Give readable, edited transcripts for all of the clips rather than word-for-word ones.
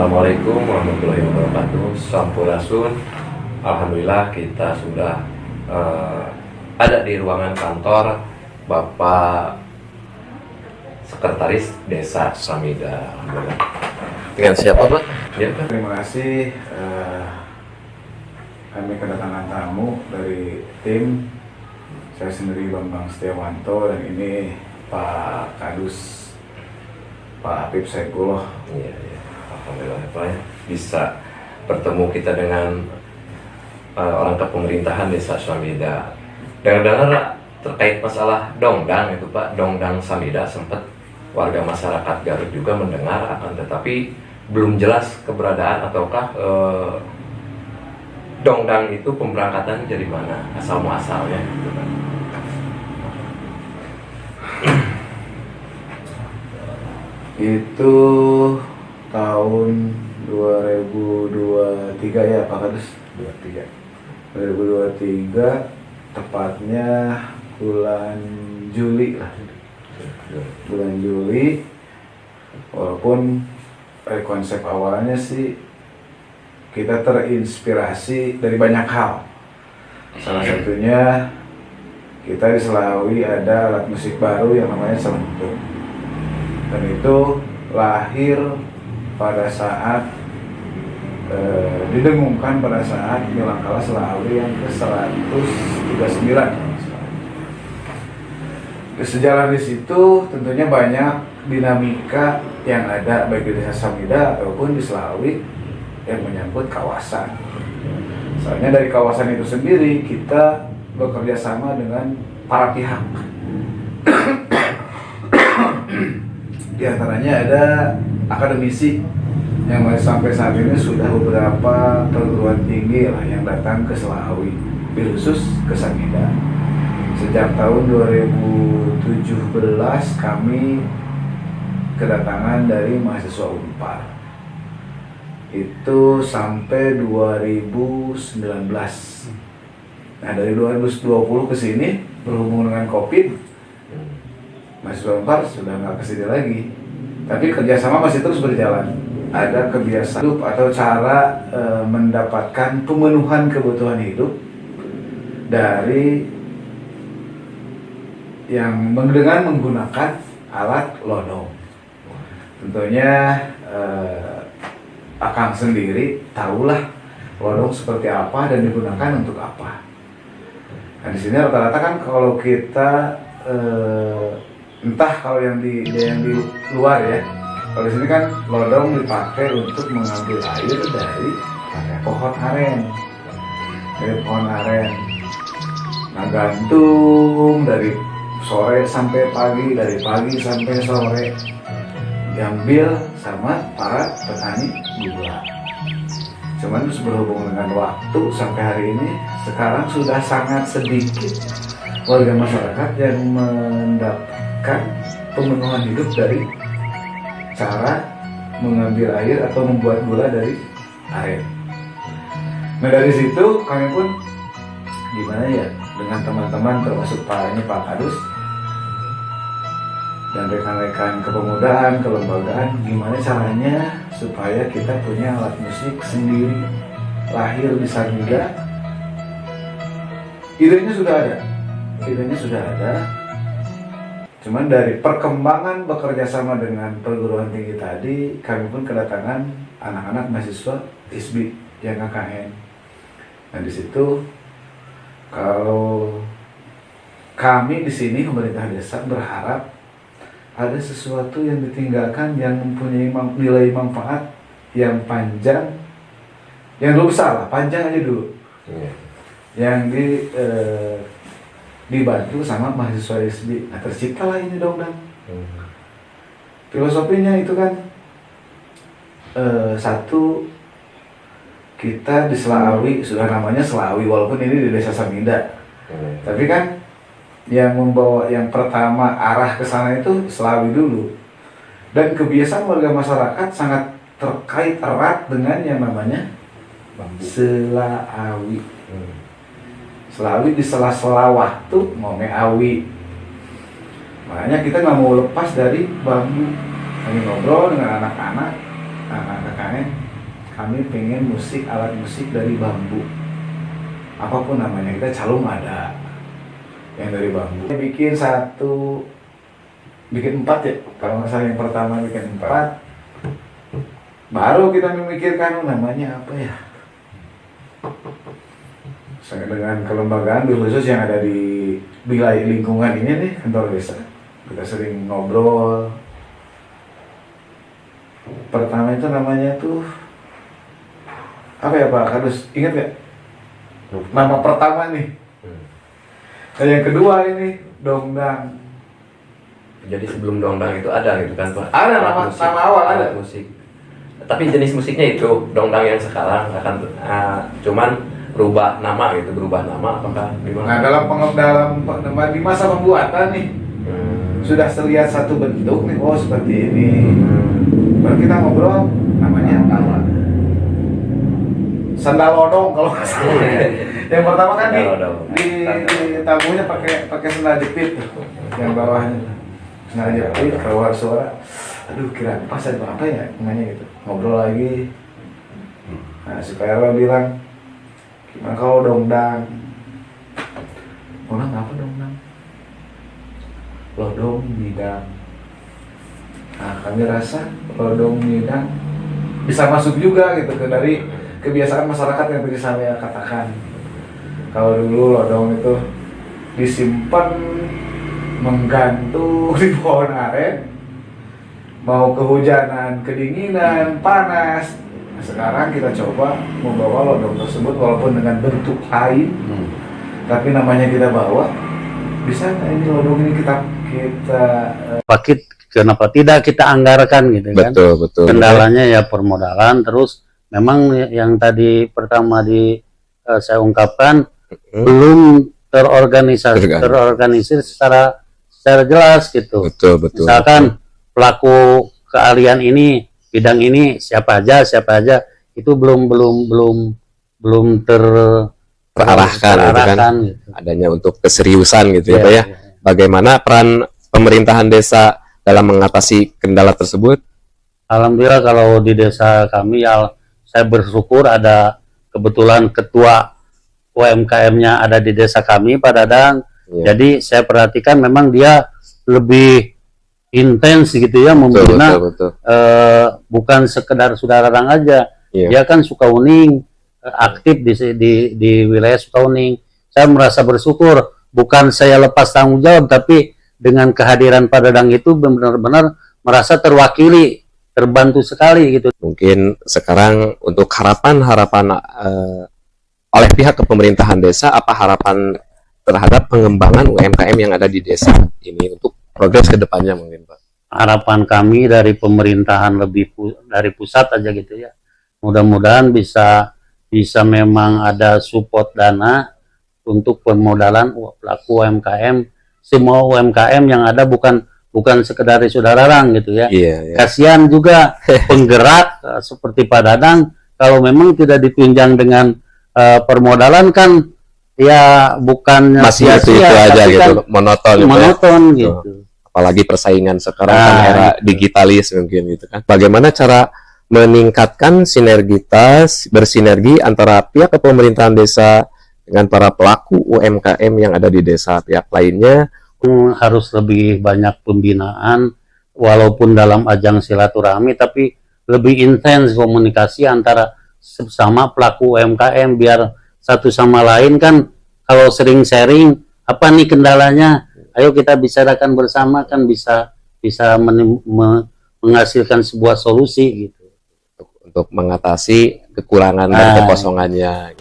Assalamualaikum warahmatullahi wabarakatuh. Sampurasun. Alhamdulillah kita sudah ada di ruangan kantor Bapak Sekretaris Desa Samida. Alhamdulillah. Dengan siapa, Pak? Ya, Pak. Terima kasih. Kami kedatangan tamu dari tim. Saya sendiri Bambang Setiawanto dan ini Pak Kadus, Pak Habib Saifullah. Iya, iya. Alhamdulillah Pak ya, bisa bertemu kita dengan orang kepemerintahan Desa Samida. Dengar-dengar terkait masalah dongdang itu Pak, dongdang Samida, sempat warga masyarakat Garut juga mendengar, akan tetapi belum jelas keberadaan ataukah dongdang itu pemberangkatan dari mana, asal muasalnya gitu kan. Itu tahun 2023 ya Pak Kadus? 2023, tepatnya bulan Juli lah. Bulan Juli, walaupun dari konsep awalnya sih kita terinspirasi dari banyak hal. Salah satunya kita di Selawi ada alat musik baru yang namanya selempung. Dan itu lahir pada saat didengungkan pada saat Milangkala Selawi yang ke-139. Sejalan di situ tentunya banyak dinamika yang ada baik di Desa Samida ataupun di Selawi yang menyangkut kawasan. Soalnya dari kawasan itu sendiri kita bekerja sama dengan para pihak. Di antaranya ada akademisi yang sampai saat ini sudah beberapa perguruan tinggi lah yang datang ke Selawi, khusus ke Samida. Sejak tahun 2017 kami kedatangan dari mahasiswa Unpar. Itu sampai 2019. Nah dari 2020 ke sini berhubung dengan COVID, mahasiswa Unpar sudah nggak kesini lagi. Tapi kerjasama masih terus berjalan. Ada kebiasaan hidup atau cara mendapatkan pemenuhan kebutuhan hidup dari yang dengan menggunakan alat lodong. Tentunya Akang sendiri tahulah lodong seperti apa dan digunakan untuk apa. Nah di sini rata-rata kan kalau kita entah kalau yang di luar ya, kalau di sini kan lodong dipakai untuk mengambil air dari pohon aren. Dari pohon aren. Nah gantung dari sore sampai pagi, dari pagi sampai sore, diambil sama para petani gula. Cuman berhubung dengan waktu sampai hari ini, sekarang sudah sangat sedikit warga masyarakat yang mendapatkan pemenuhan hidup dari cara mengambil air atau membuat gula dari aren. Nah dari situ kami pun gimana ya dengan teman-teman termasuk Pak Kadus dan rekan-rekan kepemudaan, kelembagaan, gimana caranya supaya kita punya alat musik sendiri. Lahir di Samida, idenya sudah ada. Cuman dari perkembangan bekerja sama dengan perguruan tinggi tadi, kami pun kedatangan anak-anak mahasiswa ISBI yang KKN. Nah di situ kalau kami di sini pemerintah desa berharap ada sesuatu yang ditinggalkan yang mempunyai nilai manfaat yang panjang, yang dulu besar lah, panjang aja dulu, yang dibantu sama mahasiswa ISBI. Nah terciptalah ini dongdang. Filosofinya itu kan satu, kita di Selawi sudah namanya Selawi walaupun ini di Desa Samida, tapi kan yang membawa yang pertama arah ke sana itu Selawi dulu, dan kebiasaan warga masyarakat sangat terkait erat dengan yang namanya Selawi. Selawi di sela-sela waktu ngome awi. Makanya kita nggak mau lepas dari bambu. Kami ngobrol dengan anak-anak, KKN kami pengen alat musik dari bambu, apapun namanya, kita calung ada yang dari bambu. Bikin 4 ya, kalau nggak salah yang pertama bikin 4, baru kita memikirkan namanya apa ya. Dengan kelembagaan khusus yang ada di wilayah lingkungan ini nih, kantor desa, kita sering ngobrol. Pertama itu namanya tuh apa ya Pak Kadus, ingat gak? Nama pertama nih. Dan yang kedua ini dongdang. Jadi sebelum dongdang itu ada gitu kan Pak? Ada nama awal ada musik. Tapi jenis musiknya itu dongdang yang sekarang akan cuman berubah nama apakah gimana? Nah, di masa pembuatan nih sudah terlihat satu bentuk nih, oh seperti ini. Baru kita ngobrol namanya apa? Sandal odong kalau nggak salah. Yang pertama kan di tabunya pakai sandal jepit, yang bawahnya sandal jepit keluar suara. Aduh, kira pas apa ya namanya gitu. Ngobrol lagi. Nah, supaya lo bilang gimana kalau dongdang? Orang apa dongdang? Lodong bidang. Nah, kami rasa lodong bidang bisa masuk juga gitu dari kebiasaan masyarakat yang tadi saya katakan. Kalau dulu lodong itu disimpan menggantung di pohon aren, mau kehujanan, kedinginan, panas. Sekarang kita coba membawa lodong tersebut walaupun dengan bentuk lain, tapi namanya kita bawa. Bisa nggak ini lodong ini kita pakai, kenapa tidak kita anggarkan gitu kan? Betul. Kendalanya ya permodalan, terus memang yang tadi pertama saya ungkapkan belum terorganisir secara jelas gitu. Betul. Misalkan pelaku keahlian ini, bidang ini siapa aja itu belum terarahkan gitu kan, gitu. Adanya untuk keseriusan gitu ya Pak ya. Bagaimana peran pemerintahan desa dalam mengatasi kendala tersebut? Alhamdulillah kalau di desa kami ya, saya bersyukur ada kebetulan ketua UMKM-nya ada di desa kami Pak Dadang. Jadi saya perhatikan memang dia lebih intens gitu ya membina, bukan sekedar Sudararang aja. Dia kan Sukauning, aktif di wilayah Sukauning. Saya merasa bersyukur, bukan saya lepas tanggung jawab, tapi dengan kehadiran Pak Dadang itu benar-benar merasa terwakili, terbantu sekali gitu. Mungkin sekarang untuk harapan oleh pihak kepemerintahan desa, apa harapan terhadap pengembangan UMKM yang ada di desa ini untuk progres ke depannya mungkin Pak? Harapan kami dari pemerintahan dari pusat aja gitu ya. Mudah-mudahan bisa memang ada support dana untuk permodalan pelaku UMKM. Semua UMKM yang ada bukan sekedar di Sudararang gitu ya. Kasihan juga penggerak seperti Pak Dadang, kalau memang tidak ditunjang dengan permodalan kan ya bukan masih itu aja gitu, kan monoton gitu. Apalagi persaingan sekarang kan era digitalis mungkin gitu kan. Bagaimana cara meningkatkan bersinergi antara pihak kepemerintahan desa dengan para pelaku UMKM yang ada di desa, pihak lainnya? Harus lebih banyak pembinaan, walaupun dalam ajang silaturahmi, tapi lebih intens komunikasi antara sesama pelaku UMKM, biar satu sama lain kan kalau sering sharing, apa nih kendalanya, ayo kita bicarakan bersama, kan bisa menghasilkan sebuah solusi gitu. Untuk mengatasi kekurangan dan kekosongannya.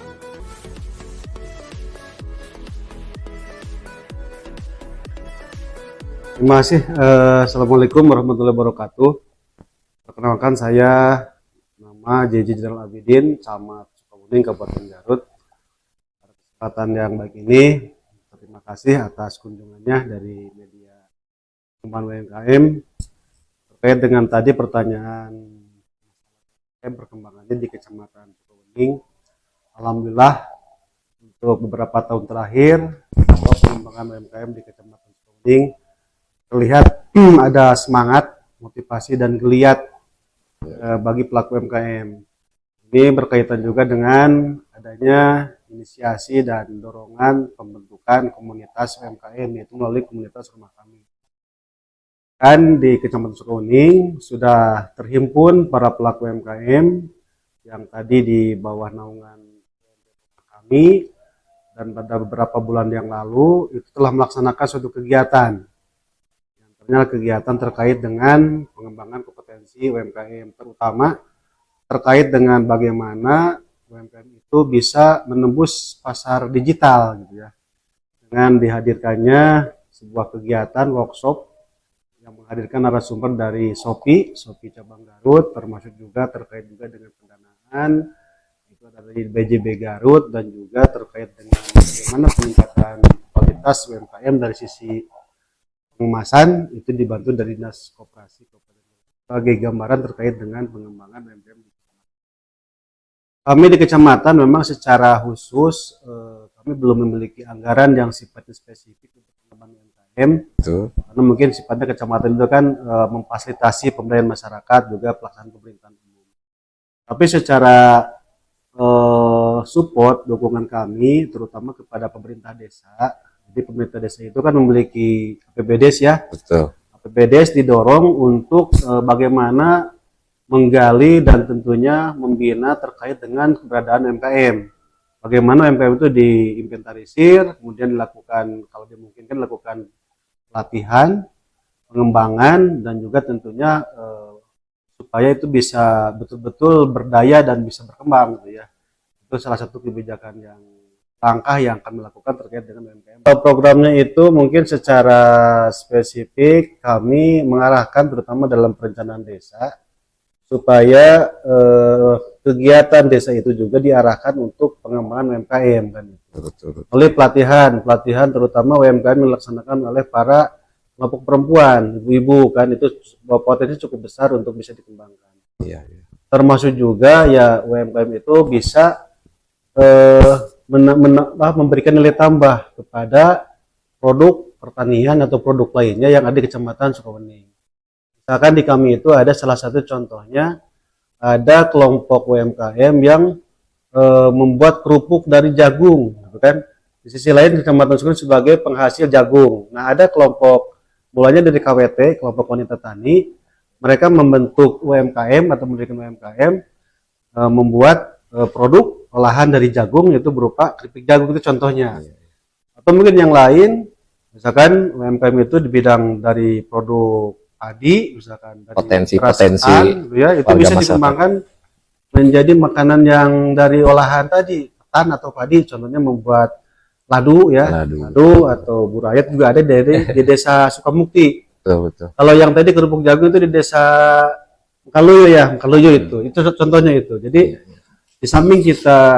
Terima kasih. Assalamualaikum warahmatullahi wabarakatuh. Perkenalkan, saya nama JJ Jenderal Abidin, Camat Sukabumi, Kabupaten Garut. Pada kesempatan yang baik ini, terima kasih atas kunjungannya dari media UMKM terkait dengan tadi pertanyaan perkembangannya di Kecamatan Sukabumi. Alhamdulillah untuk beberapa tahun terakhir pengembangan UMKM di Kecamatan Sukabumi terlihat ada semangat, motivasi dan geliat bagi pelaku UMKM. Ini berkaitan juga dengan adanya inisiasi dan dorongan pembentukan komunitas UMKM, yaitu melalui komunitas rumah kami. Kan di Kecamatan Sukawening sudah terhimpun para pelaku UMKM yang tadi di bawah naungan kami, dan pada beberapa bulan yang lalu itu telah melaksanakan suatu kegiatan. Yang kegiatan terkait dengan pengembangan kompetensi UMKM, terutama terkait dengan bagaimana UMKM itu bisa menembus pasar digital gitu ya. Dengan dihadirkannya sebuah kegiatan workshop yang menghadirkan narasumber dari Shopee cabang Garut, termasuk juga terkait juga dengan pendanaan, itu ada dari BJB Garut, dan juga terkait dengan bagaimana peningkatan kualitas UMKM dari sisi pengemasan, itu dibantu dari Dinas Koperasi sebagai gambaran terkait dengan pengembangan UMKM. Kami di kecamatan memang secara khusus kami belum memiliki anggaran yang sifatnya spesifik untuk pengembangan UMKM. Karena mungkin sifatnya kecamatan itu kan memfasilitasi pemberdayaan masyarakat, juga pelaksanaan pemerintahan umum. Tapi secara support, dukungan kami terutama kepada pemerintah desa. Jadi pemerintah desa itu kan memiliki APBDes ya. Betul. APBDes didorong untuk bagaimana menggali dan tentunya membina terkait dengan keberadaan UMKM. Bagaimana UMKM itu diinventarisir, kemudian dilakukan, kalau dimungkinkan dilakukan pelatihan, pengembangan, dan juga tentunya supaya itu bisa betul-betul berdaya dan bisa berkembang gitu ya. Itu salah satu kebijakan yang langkah yang kami lakukan terkait dengan UMKM. Programnya itu mungkin secara spesifik kami mengarahkan terutama dalam perencanaan desa, supaya kegiatan desa itu juga diarahkan untuk pengembangan UMKM kan. Betul. Oleh pelatihan terutama UMKM dilaksanakan oleh para kelompok perempuan, ibu-ibu kan, itu potensi cukup besar untuk bisa dikembangkan. Iya. Termasuk juga ya UMKM itu bisa memberikan nilai tambah kepada produk pertanian atau produk lainnya yang ada di Kecamatan Sukawening. Misalkan di kami itu ada salah satu contohnya, ada kelompok UMKM yang membuat kerupuk dari jagung, gitu kan. Di sisi lain Kecamatan Sukawening sebagai penghasil jagung. Nah, ada kelompok mulanya dari KWT, kelompok wanita tani, mereka membentuk UMKM atau mendirikan UMKM, membuat produk olahan dari jagung, yaitu berupa keripik jagung, itu contohnya. Atau mungkin yang lain, misalkan UMKM itu di bidang dari produk padi, misalkan dari Potensi ya, itu bisa dikembangkan menjadi makanan yang dari olahan tadi, ketan atau padi, contohnya membuat ladu ya, ladu atau burayat juga ada di desa Sukamukti. Betul. Kalau yang tadi kerupuk jagung itu di desa Kaluyo itu contohnya itu. Jadi di samping kita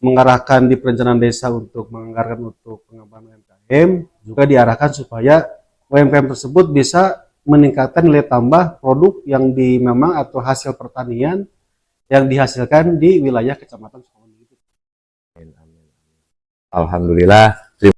mengarahkan di perencanaan desa untuk menganggarkan untuk pengembangan UMKM, juga diarahkan supaya UMKM tersebut bisa meningkatkan nilai tambah produk yang memang atau hasil pertanian yang dihasilkan di wilayah Kecamatan Sukawening. Alhamdulillah